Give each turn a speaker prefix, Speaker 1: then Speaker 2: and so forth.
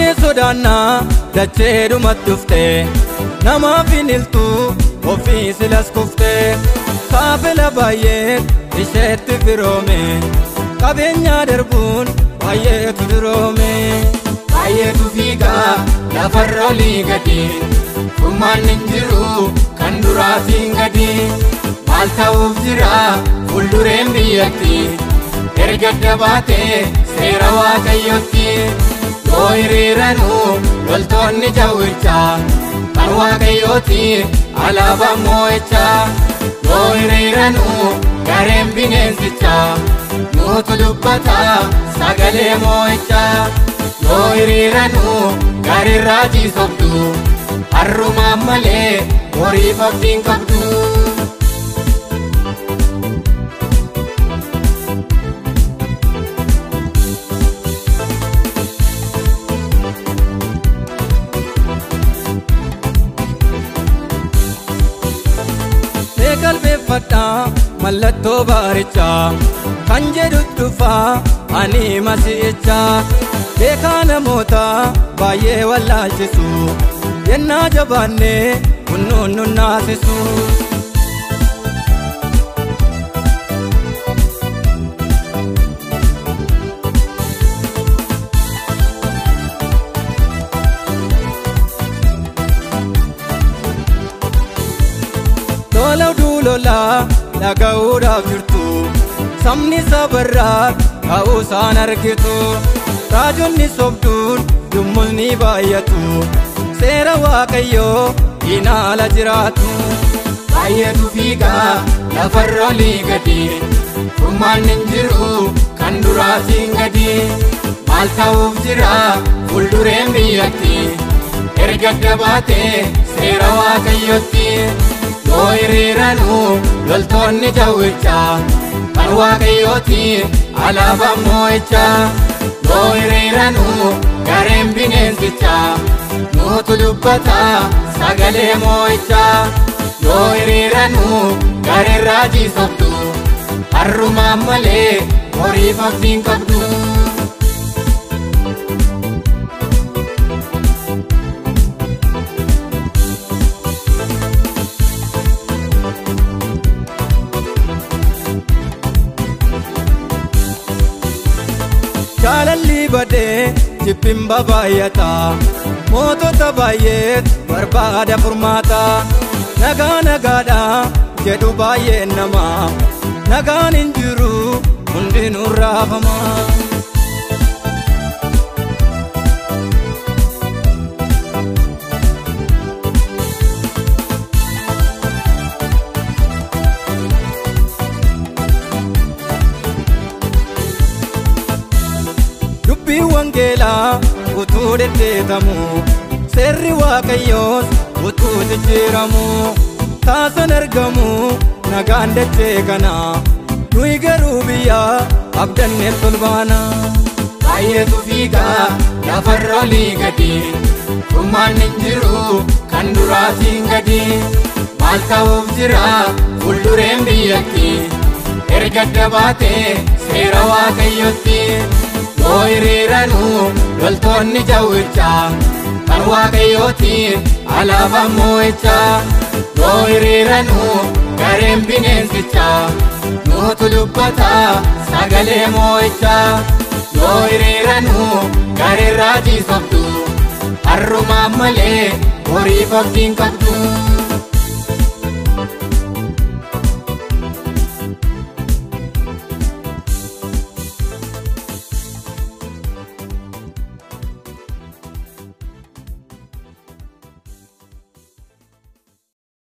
Speaker 1: baay'ee sodaannaa dachee dhumatti dhuftee namaaf hin hiltu ofii silas kuftee saafela baay'ee isheetti firoome qabeenyaa darbuun baay'eetu duroome
Speaker 2: baay'eetu fiigaa lafarra olii gadi dhummaan hin jiru kan duraatiin gadi maal ta'uuf jira fuuldureen biyyatti erga dabaatee seera waaqayyotti yoo hiriiranuu loltoonni jawwichaa kan waaqayyooti alaabaa moo'ichaa yoo hiriiranuu gareen bineensichaa nuutu dubbata sagalee moo'ichaa yoo hiriiranuu gareen raajii sobdu harrumaan malee horiif abdiin qabdu.
Speaker 1: qalbeeffadhaa mallattoo baarichaa kan jedhu dhufaa ani masiichaa beekaa namoota baay'ee wallaalchisu yennaa jabaannee kunnuun nun naasisu. Lola dhaga'uudhaaf jirtu sabni sabarraa ka'uusaan argitu raajonni sobduun yommusni baay'atu seera waaqayyoo inaala jiraatu.
Speaker 2: Baay'eetu fiigaa lafarra olii gadi dhummaan hin jiru kan duraatiin gadi maal ta'uuf jira fuuldureen biyyatti erga dabaatee seera waaqayyotti yoo hiriiranuu loltoonni jawwichaa kan waaqayyooti alaabaa moo'ichaa yoo hiriiranuu gareen bineensichaa nuutu dubbata sagalee moo'ichaa yoo hiriiranuu gareen raajii sobdu harrumaan malee horiif abdiin qabdu.
Speaker 1: Jaalalli badee jibbiin baay'ata mootota baay'eet barbaada furmaata nagaa nagaadha jedhu baay'een namaa nagaan hin jiru hundinuu raafama. Wangeelaa utuu deddeetamu seerri waaqayyoos utuu jijjiiramu taasan argamu nagaan dachee kana nuyi garuu biyya abdannee tolbaana.
Speaker 2: Baay'eetu fiigaa lafarra olii gadi dhummaan hin jiru kan duraatiin gadi maal ta'uuf jira fuuldureen biyyatti erga dabaatee seera waaqayyotti. yoo hiriiranuu loltoonni jawwichaa kan waaqayyooti alaabaa moo'ichaa yoo hiriiranuu gareen bineensichaa nuutu dubbata sagalee moo'ichaa yoo hiriiranuu gareen raajii sobdu harrumaan malee horiif abdiin qabdu.